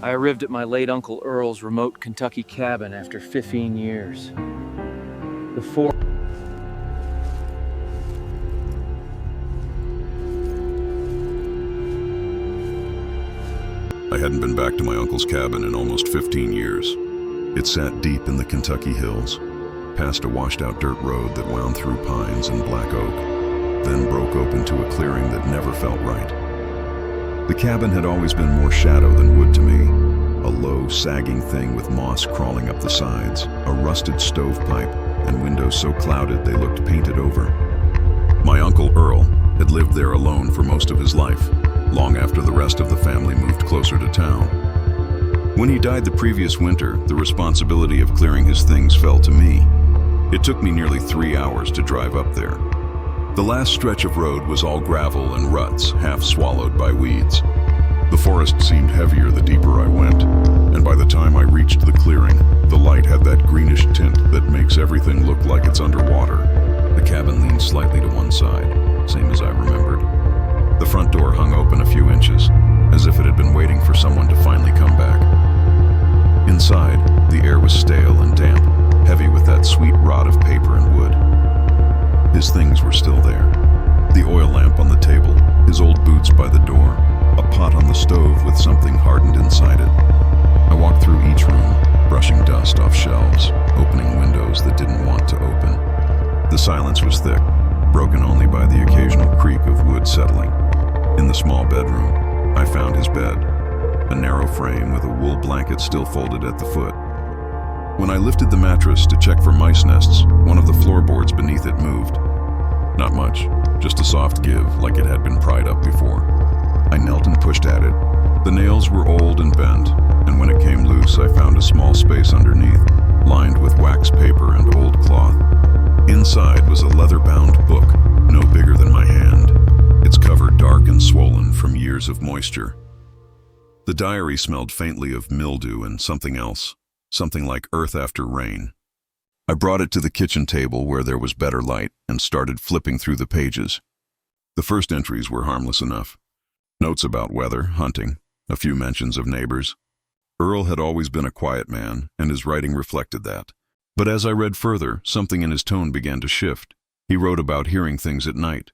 I arrived at my late Uncle Earl's remote Kentucky cabin after 15 years. The four I hadn't been back to my uncle's cabin in almost 15 years. It sat deep in the Kentucky hills, past a washed-out dirt road that wound through pines and black oak, then broke open to a clearing that never felt right. The cabin had always been more shadow than wood to me, a low, sagging thing with moss crawling up the sides, a rusted stovepipe, and windows so clouded they looked painted over. My Uncle Earl had lived there alone for most of his life, long after the rest of the family moved closer to town. When he died the previous winter, the responsibility of clearing his things fell to me. It took me nearly 3 hours to drive up there. The last stretch of road was all gravel and ruts, half swallowed by weeds. The forest seemed heavier the deeper I went, and by the time I reached the clearing, the light had that greenish tint that makes everything look like it's underwater. The cabin leaned slightly to one side, same as I remembered. The front door hung open a few inches, as if it had been waiting for someone to finally come back. Inside, the air was stale and damp, heavy with that sweet rot of paper and wood. His things were still there. The oil lamp on the table, his old boots by the door, a pot on the stove with something hardened inside it. I walked through each room, brushing dust off shelves, opening windows that didn't want to open. The silence was thick, broken only by the occasional creak of wood settling. In the small bedroom, I found his bed, a narrow frame with a wool blanket still folded at the foot. When I lifted the mattress to check for mice nests, one of the floorboards beneath it moved. Not much, just a soft give, like it had been pried up before. I knelt and pushed at it. The nails were old and bent, and when it came loose, I found a small space underneath, lined with wax paper and old cloth. Inside was a leather-bound book, no bigger than my hand, its cover dark and swollen from years of moisture. The diary smelled faintly of mildew and something else, something like earth after rain. I brought it to the kitchen table where there was better light and started flipping through the pages. The first entries were harmless enough. Notes about weather, hunting, a few mentions of neighbors. Earl had always been a quiet man, and his writing reflected that. But as I read further, something in his tone began to shift. He wrote about hearing things at night.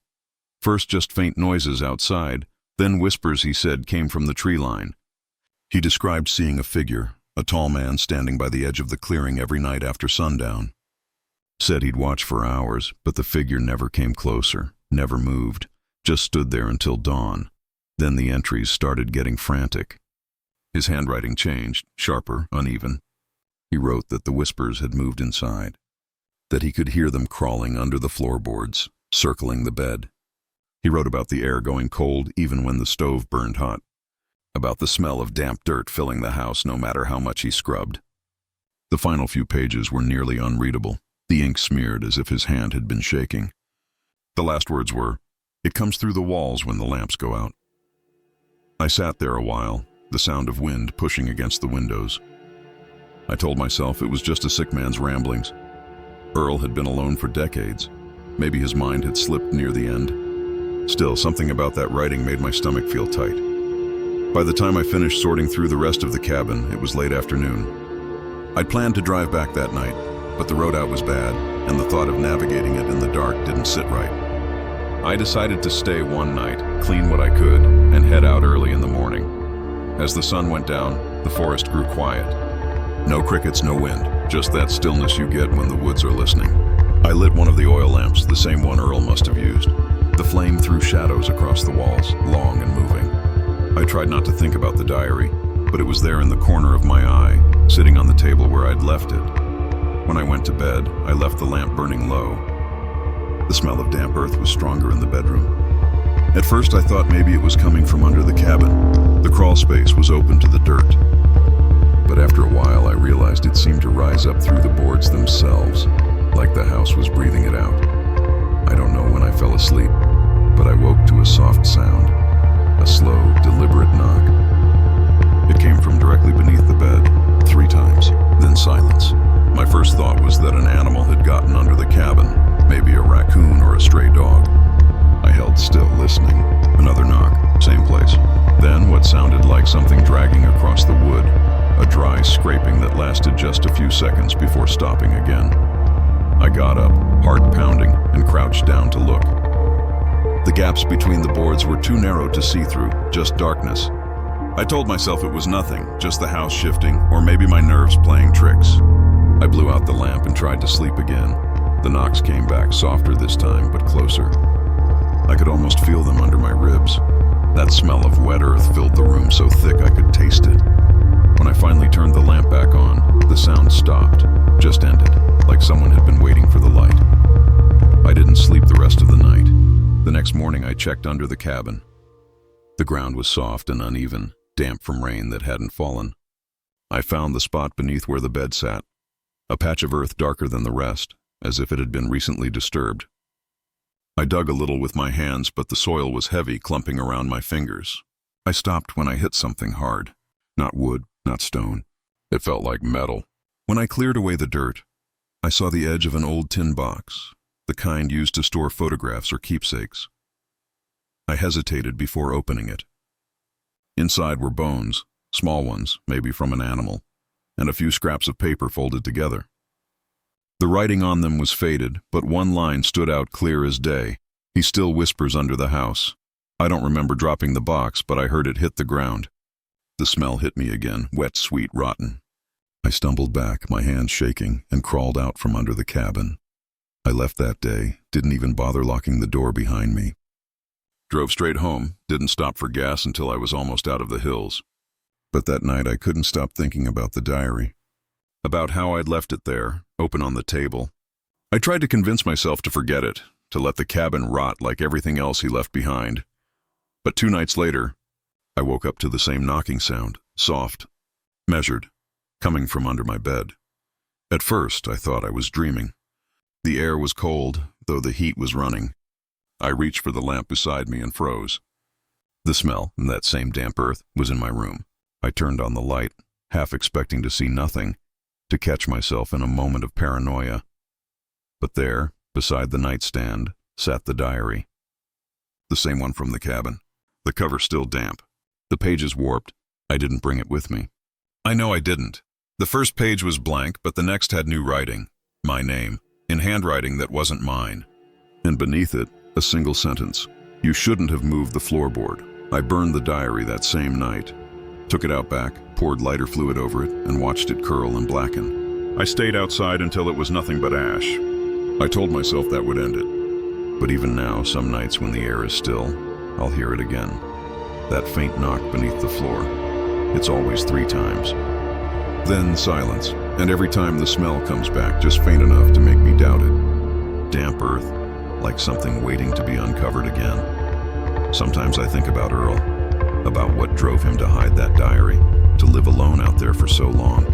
First just faint noises outside, then whispers he said came from the tree line. He described seeing a figure, a tall man standing by the edge of the clearing every night after sundown. Said he'd watch for hours, but the figure never came closer, never moved, just stood there until dawn. Then the entries started getting frantic. His handwriting changed, sharper, uneven. He wrote that the whispers had moved inside, that he could hear them crawling under the floorboards, circling the bed. He wrote about the air going cold even when the stove burned hot, about the smell of damp dirt filling the house no matter how much he scrubbed. The final few pages were nearly unreadable, the ink smeared as if his hand had been shaking. The last words were, "It comes through the walls when the lamps go out." I sat there a while, the sound of wind pushing against the windows. I told myself it was just a sick man's ramblings. Earl had been alone for decades. Maybe his mind had slipped near the end. Still, something about that writing made my stomach feel tight. By the time I finished sorting through the rest of the cabin, it was late afternoon. I'd planned to drive back that night, but the road out was bad, and the thought of navigating it in the dark didn't sit right. I decided to stay one night, clean what I could, and head out early in the morning. As the sun went down, the forest grew quiet. No crickets, no wind, just that stillness you get when the woods are listening. I lit one of the oil lamps, the same one Earl must have used. The flame threw shadows across the walls, long and moving. I tried not to think about the diary, but it was there in the corner of my eye, sitting on the table where I'd left it. When I went to bed, I left the lamp burning low. The smell of damp earth was stronger in the bedroom. At first I thought maybe it was coming from under the cabin. The crawl space was open to the dirt. But after a while I realized it seemed to rise up through the boards themselves, like the house was breathing it out. I don't know when I fell asleep, but I woke to a soft sound, a slow, deliberate knock. It came from directly beneath the bed, 3 times, then silence. My first thought was that an animal had gotten under the cabin, maybe a raccoon or a stray dog. I held still, listening. Another knock, same place. Then what sounded sounded like something dragging across the wood, a dry scraping that lasted just a few seconds before stopping again. I got up, heart pounding, and crouched down to look. The gaps between the boards were too narrow to see through, just darkness. I told myself it was nothing, just the house shifting, or maybe my nerves playing tricks. I blew out the lamp and tried to sleep again. The knocks came back, softer this time, but closer. I could almost feel them under my ribs. That smell of wet earth filled the room so thick I could taste it. When I finally turned the lamp back on, the sound stopped, just ended, like someone had been waiting for the light. I didn't sleep the rest of the night. The next morning I checked under the cabin. The ground was soft and uneven, damp from rain that hadn't fallen. I found the spot beneath where the bed sat, a patch of earth darker than the rest, as if it had been recently disturbed. I dug a little with my hands, but the soil was heavy, clumping around my fingers. I stopped when I hit something hard. Not wood, not stone. It felt like metal. When I cleared away the dirt, I saw the edge of an old tin box, the kind used to store photographs or keepsakes. I hesitated before opening it. Inside were bones, small ones, maybe from an animal, and a few scraps of paper folded together. The writing on them was faded, but one line stood out clear as day. He still whispers under the house. I don't remember dropping the box, but I heard it hit the ground. The smell hit me again, wet, sweet, rotten. I stumbled back, my hands shaking, and crawled out from under the cabin. I left that day, didn't even bother locking the door behind me. Drove straight home, didn't stop for gas until I was almost out of the hills. But that night I couldn't stop thinking about the diary. About how I'd left it there, open on the table. I tried to convince myself to forget it, to let the cabin rot like everything else he left behind. But 2 nights later, I woke up to the same knocking sound, soft, measured, coming from under my bed. At first, I thought I was dreaming. The air was cold, though the heat was running. I reached for the lamp beside me and froze. The smell, that same damp earth, was in my room. I turned on the light, half expecting to see nothing, to catch myself in a moment of paranoia. But there, beside the nightstand, sat the diary. The same one from the cabin. The cover still damp. The pages warped. I didn't bring it with me. I know I didn't. The first page was blank, but the next had new writing. My name, in handwriting that wasn't mine. And beneath it, a single sentence. You shouldn't have moved the floorboard. I burned the diary that same night. Took it out back, poured lighter fluid over it, and watched it curl and blacken. I stayed outside until it was nothing but ash. I told myself that would end it. But even now, some nights when the air is still, I'll hear it again. That faint knock beneath the floor. It's always 3 times. Then silence, and every time the smell comes back, just faint enough to make me doubt it. Damp earth, like something waiting to be uncovered again. Sometimes I think about Earl, about what drove him to hide that diary, to live alone out there for so long.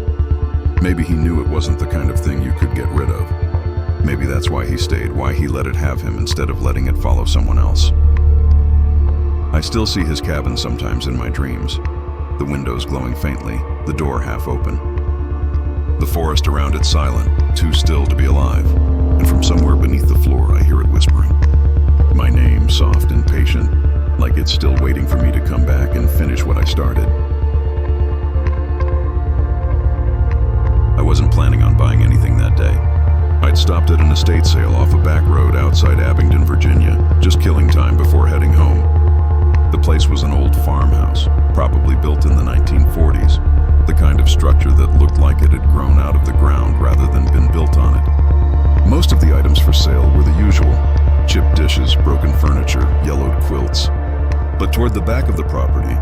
Maybe he knew it wasn't the kind of thing you could get rid of. Maybe that's why he stayed, why he let it have him instead of letting it follow someone else. I still see his cabin sometimes in my dreams, the windows glowing faintly, the door half open. The forest around it silent, too still to be alive, and from somewhere beneath the floor I hear it whispering. My name, soft and patient, like it's still waiting for me to come back and finish what I started. I wasn't planning on buying anything that day. I'd stopped at an estate sale off a back road outside Abingdon, Virginia, just killing time before heading home. The place was an old farmhouse, probably built in the 1940s, the kind of structure that looked like it had grown out of the ground rather than been built on it. Most of the items for sale were the usual: chipped dishes, broken furniture, yellowed quilts. But toward the back of the property,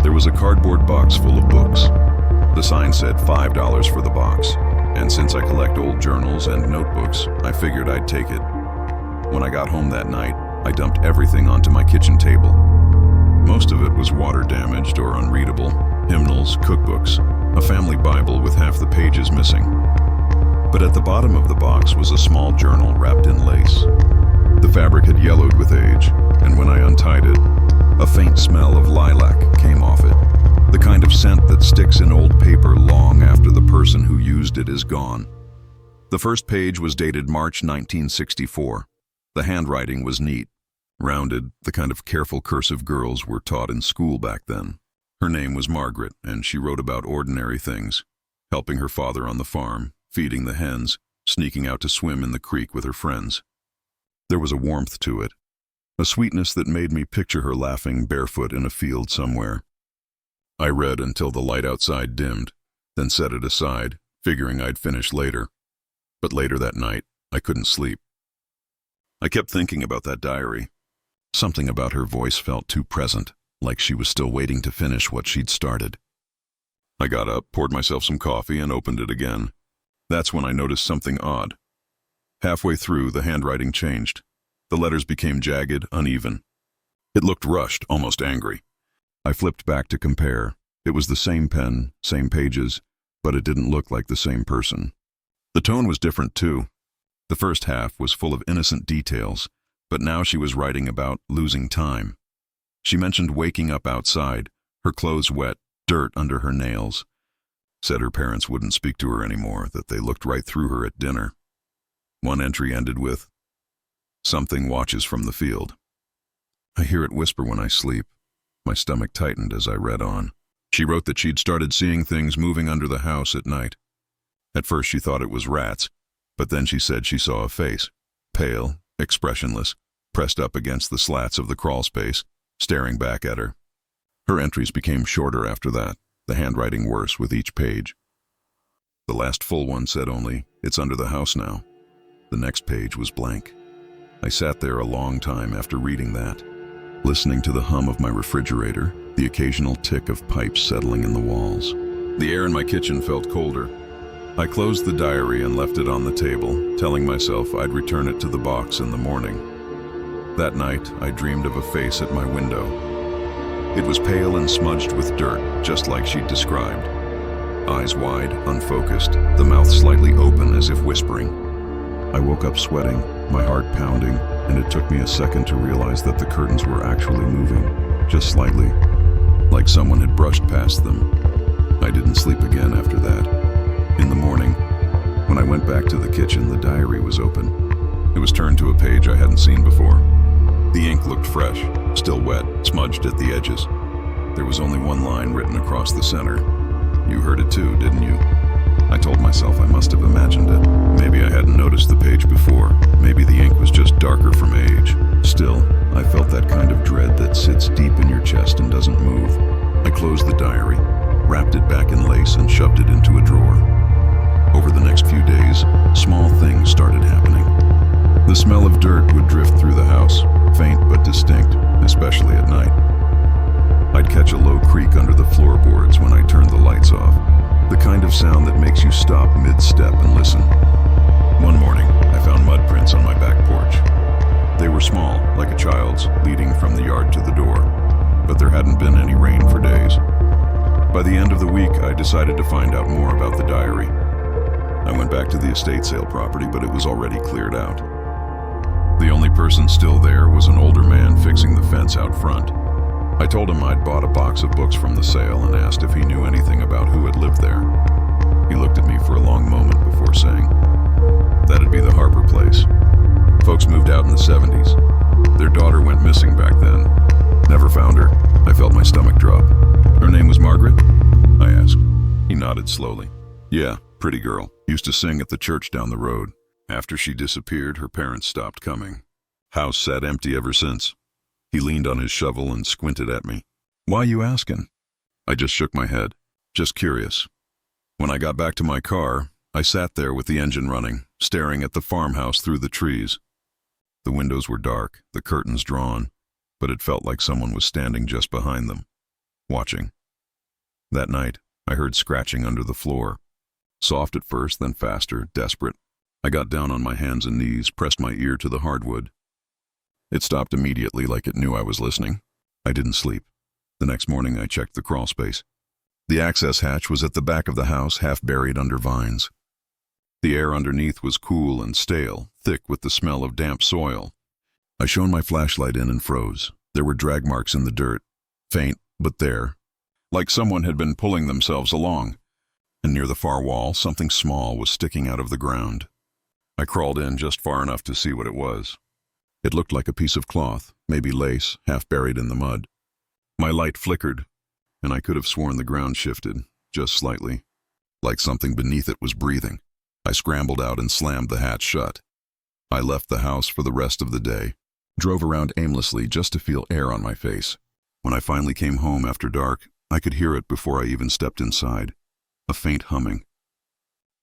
there was a cardboard box full of books. The sign said $5 for the box, and since I collect old journals and notebooks, I figured I'd take it. When I got home that night, I dumped everything onto my kitchen table. Most of it was water-damaged or unreadable: hymnals, cookbooks, a family Bible with half the pages missing. But at the bottom of the box was a small journal wrapped in lace. The fabric had yellowed with age, and when I untied it, a faint smell of lilac came off it, the kind of scent that sticks in old paper long after the person who used it is gone. The first page was dated March 1964. The handwriting was neat, rounded, the kind of careful cursive girls were taught in school back then. Her name was Margaret, and she wrote about ordinary things, helping her father on the farm, feeding the hens, sneaking out to swim in the creek with her friends. There was a warmth to it, a sweetness that made me picture her laughing barefoot in a field somewhere. I read until the light outside dimmed, then set it aside, figuring I'd finish later. But later that night, I couldn't sleep. I kept thinking about that diary. Something about her voice felt too present, like she was still waiting to finish what she'd started. I got up, poured myself some coffee, and opened it again. That's when I noticed something odd. Halfway through, the handwriting changed. The letters became jagged, uneven. It looked rushed, almost angry. I flipped back to compare. It was the same pen, same pages, but it didn't look like the same person. The tone was different too. The first half was full of innocent details, but now she was writing about losing time. She mentioned waking up outside, her clothes wet, dirt under her nails. Said her parents wouldn't speak to her anymore, that they looked right through her at dinner. One entry ended with, "Something watches from the field." I hear it whisper when I sleep. My stomach tightened as I read on. She wrote that she'd started seeing things moving under the house at night. At first she thought it was rats, but then she said she saw a face, pale, expressionless, pressed up against the slats of the crawl space, staring back at her. Her entries became shorter after that, the handwriting worse with each page. The last full one said only, "It's under the house now." The next page was blank. I sat there a long time after reading that, listening to the hum of my refrigerator, the occasional tick of pipes settling in the walls. The air in my kitchen felt colder. I closed the diary and left it on the table, telling myself I'd return it to the box in the morning. That night, I dreamed of a face at my window. It was pale and smudged with dirt, just like she'd described. Eyes wide, unfocused, the mouth slightly open as if whispering. I woke up sweating, my heart pounding, and it took me a second to realize that the curtains were actually moving, just slightly, like someone had brushed past them. I didn't sleep again after that. In the morning, when I went back to the kitchen, the diary was open. It was turned to a page I hadn't seen before. The ink looked fresh, still wet, smudged at the edges. There was only one line written across the center. "You heard it too, didn't you?" I told myself I must have imagined it. Maybe I hadn't noticed the page before. Maybe the ink was just darker from age. Still, I felt that kind of dread that sits deep in your chest and doesn't move. I closed the diary, wrapped it back in lace, and shoved it into a drawer. Over the next few days, small things started happening. The smell of dirt would drift through the house, faint but distinct, especially at night. I'd catch a low creak under the floorboards when I turned the lights off, the kind of sound that makes you stop mid-step and listen. One morning, I found mud prints on my back porch. They were small, like a child's, leading from the yard to the door, but there hadn't been any rain for days. By the end of the week, I decided to find out more about the diary. I went back to the estate sale property, but it was already cleared out. The only person still there was an older man fixing the fence out front. I told him I'd bought a box of books from the sale and asked if he knew anything about who had lived there. He looked at me for a long moment before saying, "That'd be the Harper place. Folks moved out in the 70s. Their daughter went missing back then. Never found her." I felt my stomach drop. "Her name was Margaret?" I asked. He nodded slowly. "Yeah, pretty girl. Used to sing at the church down the road. After she disappeared, her parents stopped coming. House sat empty ever since." He leaned on his shovel and squinted at me. "Why you asking?" I just shook my head. "Just curious." When I got back to my car, I sat there with the engine running, staring at the farmhouse through the trees. The windows were dark, the curtains drawn, but it felt like someone was standing just behind them, watching. That night, I heard scratching under the floor. Soft at first, then faster, desperate. I got down on my hands and knees, pressed my ear to the hardwood. It stopped immediately, like it knew I was listening. I didn't sleep. The next morning, I checked the crawl space. The access hatch was at the back of the house, half buried under vines. The air underneath was cool and stale, thick with the smell of damp soil. I shone my flashlight in and froze. There were drag marks in the dirt, faint, but there, like someone had been pulling themselves along. And near the far wall, something small was sticking out of the ground. I crawled in just far enough to see what it was. It looked like a piece of cloth, maybe lace, half buried in the mud. My light flickered, and I could have sworn the ground shifted, just slightly, like something beneath it was breathing. I scrambled out and slammed the hatch shut. I left the house for the rest of the day, drove around aimlessly just to feel air on my face. When I finally came home after dark, I could hear it before I even stepped inside, a faint humming.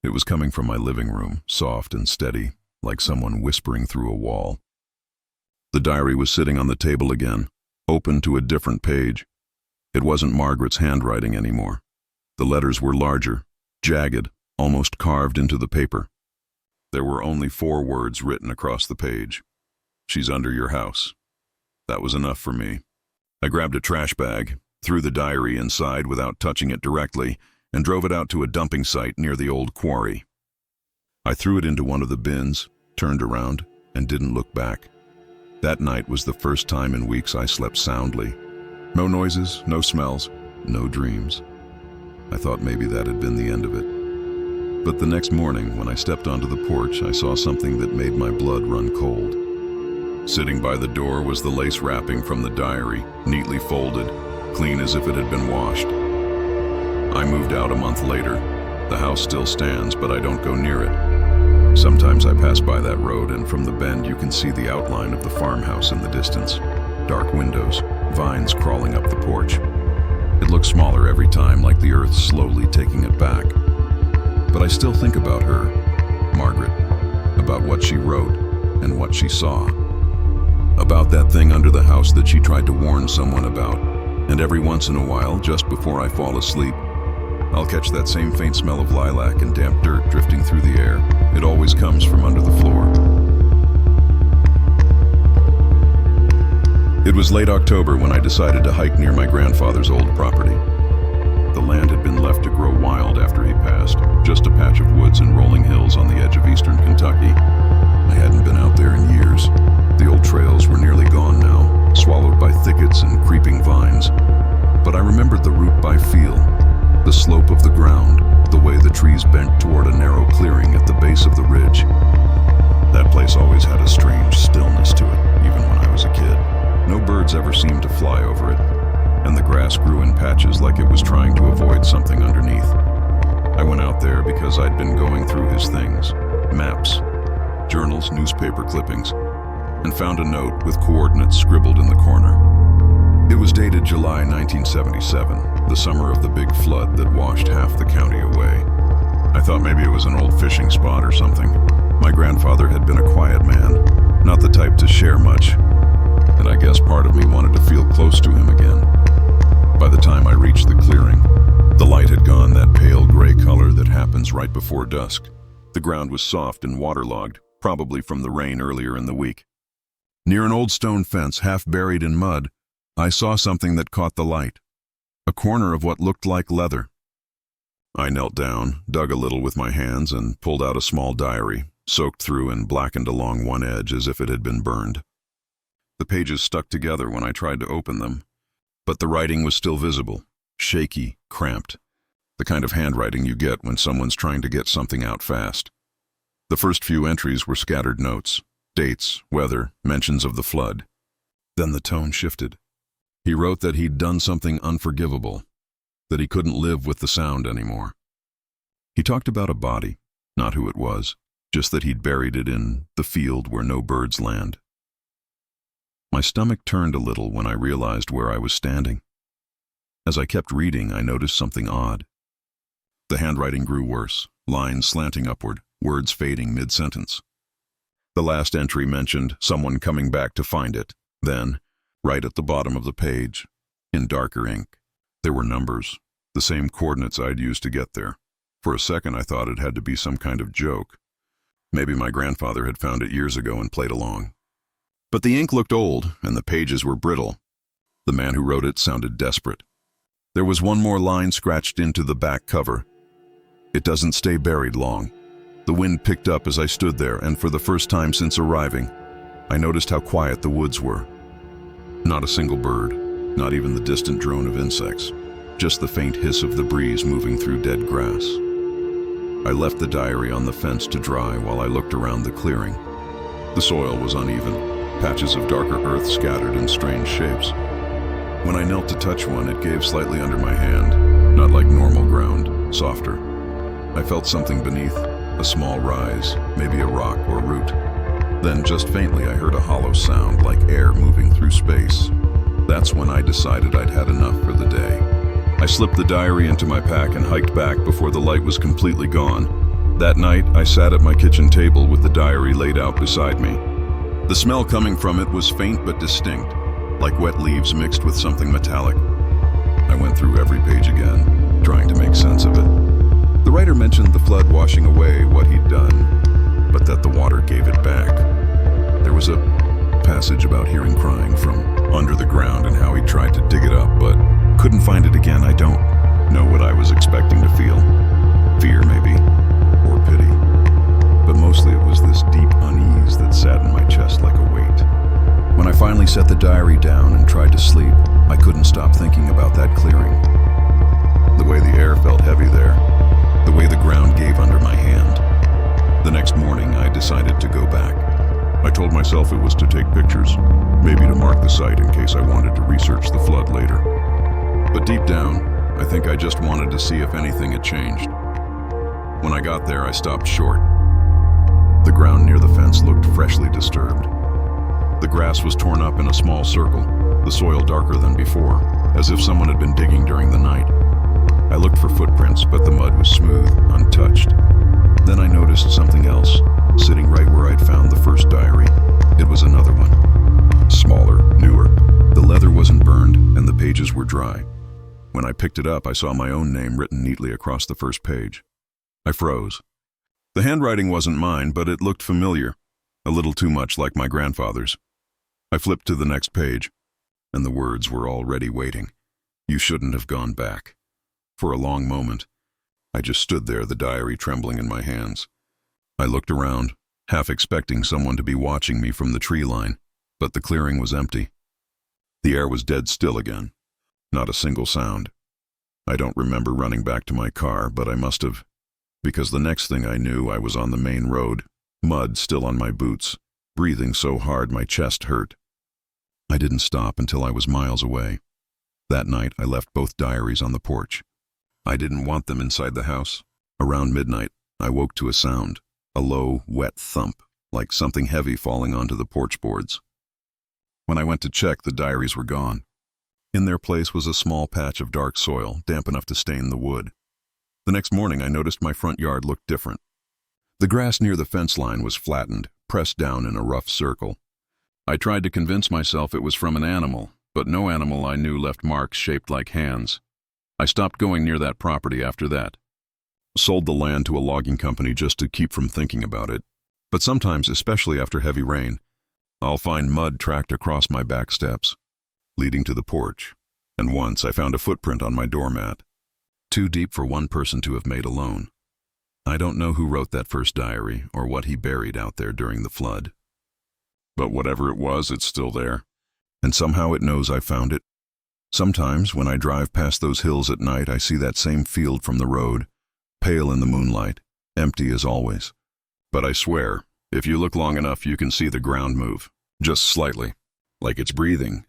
It was coming from my living room, soft and steady, like someone whispering through a wall. The diary was sitting on the table again, open to a different page. It wasn't Margaret's handwriting anymore. The letters were larger, jagged, almost carved into the paper. There were only 4 words written across the page. "She's under your house." That was enough for me. I grabbed a trash bag, threw the diary inside without touching it directly, and drove it out to a dumping site near the old quarry. I threw it into one of the bins, turned around, and didn't look back. That night was the first time in weeks I slept soundly. No noises, no smells, no dreams. I thought maybe that had been the end of it. But the next morning, when I stepped onto the porch, I saw something that made my blood run cold. Sitting by the door was the lace wrapping from the diary, neatly folded, clean as if it had been washed. I moved out a month later. The house still stands, but I don't go near it. Sometimes I pass by that road, and from the bend you can see the outline of the farmhouse in the distance. Dark windows, vines crawling up the porch. It looks smaller every time, like the earth slowly taking it back. But I still think about her, Margaret, about what she wrote and what she saw. About that thing under the house that she tried to warn someone about. And every once in a while, just before I fall asleep, I'll catch that same faint smell of lilac and damp dirt drifting through the air. It always comes from under the floor. It was late October when I decided to hike near my grandfather's old property. The land had been left to grow wild after he passed, just a patch of woods and rolling hills on the edge of eastern Kentucky. I hadn't been out there in years. The old trails were nearly gone now, swallowed by thickets and creeping vines. But I remembered the route by feel, the slope of the ground, the way the trees bent toward a narrow clearing at the base of the ridge. That place always had a strange stillness to it, even when I was a kid. No birds ever seemed to fly over it, and the grass grew in patches like it was trying to avoid something underneath. I went out there because I'd been going through his things, maps, journals, newspaper clippings, and found a note with coordinates scribbled in the corner. It was dated July 1977, the summer of the big flood that washed half the county away. I thought maybe it was an old fishing spot or something. My grandfather had been a quiet man, not the type to share much, and I guess part of me wanted to feel close to him again. By the time I reached the clearing, the light had gone that pale gray color that happens right before dusk. The ground was soft and waterlogged, probably from the rain earlier in the week. Near an old stone fence, half buried in mud, I saw something that caught the light. A corner of what looked like leather. I knelt down, dug a little with my hands, and pulled out a small diary, soaked through and blackened along one edge as if it had been burned. The pages stuck together when I tried to open them, but the writing was still visible, shaky, cramped, the kind of handwriting you get when someone's trying to get something out fast. The first few entries were scattered notes, dates, weather, mentions of the flood. Then the tone shifted. He wrote that he'd done something unforgivable, that he couldn't live with the sound anymore. He talked about a body, not who it was, just that he'd buried it in the field where no birds land. My stomach turned a little when I realized where I was standing. As I kept reading, I noticed something odd. The handwriting grew worse, lines slanting upward, words fading mid-sentence. The last entry mentioned someone coming back to find it. Then, right at the bottom of the page, in darker ink, there were numbers, the same coordinates I'd used to get there. For a second I thought it had to be some kind of joke. Maybe my grandfather had found it years ago and played along. But the ink looked old, and the pages were brittle. The man who wrote it sounded desperate. There was one more line scratched into the back cover. It doesn't stay buried long. The wind picked up as I stood there, and for the first time since arriving, I noticed how quiet the woods were. Not a single bird, not even the distant drone of insects, just the faint hiss of the breeze moving through dead grass. I left the diary on the fence to dry while I looked around the clearing. The soil was uneven, patches of darker earth scattered in strange shapes. When I knelt to touch one, it gave slightly under my hand, not like normal ground, softer. I felt something beneath, a small rise, maybe a rock or root. Then, just faintly, I heard a hollow sound like air moving through space. That's when I decided I'd had enough for the day. I slipped the diary into my pack and hiked back before the light was completely gone. That night, I sat at my kitchen table with the diary laid out beside me. The smell coming from it was faint but distinct, like wet leaves mixed with something metallic. I went through every page again, trying to make sense of it. The writer mentioned the flood washing away what he'd done, but that the water gave it back. There was a passage about hearing crying from under the ground and how he tried to dig it up, but couldn't find it again. I don't know what I was expecting to feel. Fear, maybe, or pity. But mostly it was this deep unease that sat in my chest like a weight. When I finally set the diary down and tried to sleep, I couldn't stop thinking about that clearing. The way the air felt heavy there, the way the ground gave under my hand. The next morning, I decided to go back. I told myself it was to take pictures, maybe to mark the site in case I wanted to research the flood later. But deep down, I think I just wanted to see if anything had changed. When I got there, I stopped short. The ground near the fence looked freshly disturbed. The grass was torn up in a small circle, the soil darker than before, as if someone had been digging during the night. I looked for footprints, but the mud was smooth, untouched. Then I noticed something else, sitting right where I'd found the first diary. It was another one. Smaller, newer. The leather wasn't burned, and the pages were dry. When I picked it up, I saw my own name written neatly across the first page. I froze. The handwriting wasn't mine, but it looked familiar, a little too much like my grandfather's. I flipped to the next page, and the words were already waiting. You shouldn't have gone back. For a long moment, I just stood there, the diary trembling in my hands. I looked around, half expecting someone to be watching me from the tree line, but the clearing was empty. The air was dead still again. Not a single sound. I don't remember running back to my car, but I must have, because the next thing I knew, I was on the main road, mud still on my boots, breathing so hard my chest hurt. I didn't stop until I was miles away. That night, I left both diaries on the porch. I didn't want them inside the house. Around midnight, I woke to a sound, a low, wet thump, like something heavy falling onto the porch boards. When I went to check, the diaries were gone. In their place was a small patch of dark soil, damp enough to stain the wood. The next morning, I noticed my front yard looked different. The grass near the fence line was flattened, pressed down in a rough circle. I tried to convince myself it was from an animal, but no animal I knew left marks shaped like hands. I stopped going near that property after that. Sold the land to a logging company just to keep from thinking about it. But sometimes, especially after heavy rain, I'll find mud tracked across my back steps, leading to the porch. And once I found a footprint on my doormat, too deep for one person to have made alone. I don't know who wrote that first diary or what he buried out there during the flood. But whatever it was, it's still there. And somehow it knows I found it. Sometimes, when I drive past those hills at night, I see that same field from the road, pale in the moonlight, empty as always. But I swear, if you look long enough, you can see the ground move, just slightly, like it's breathing,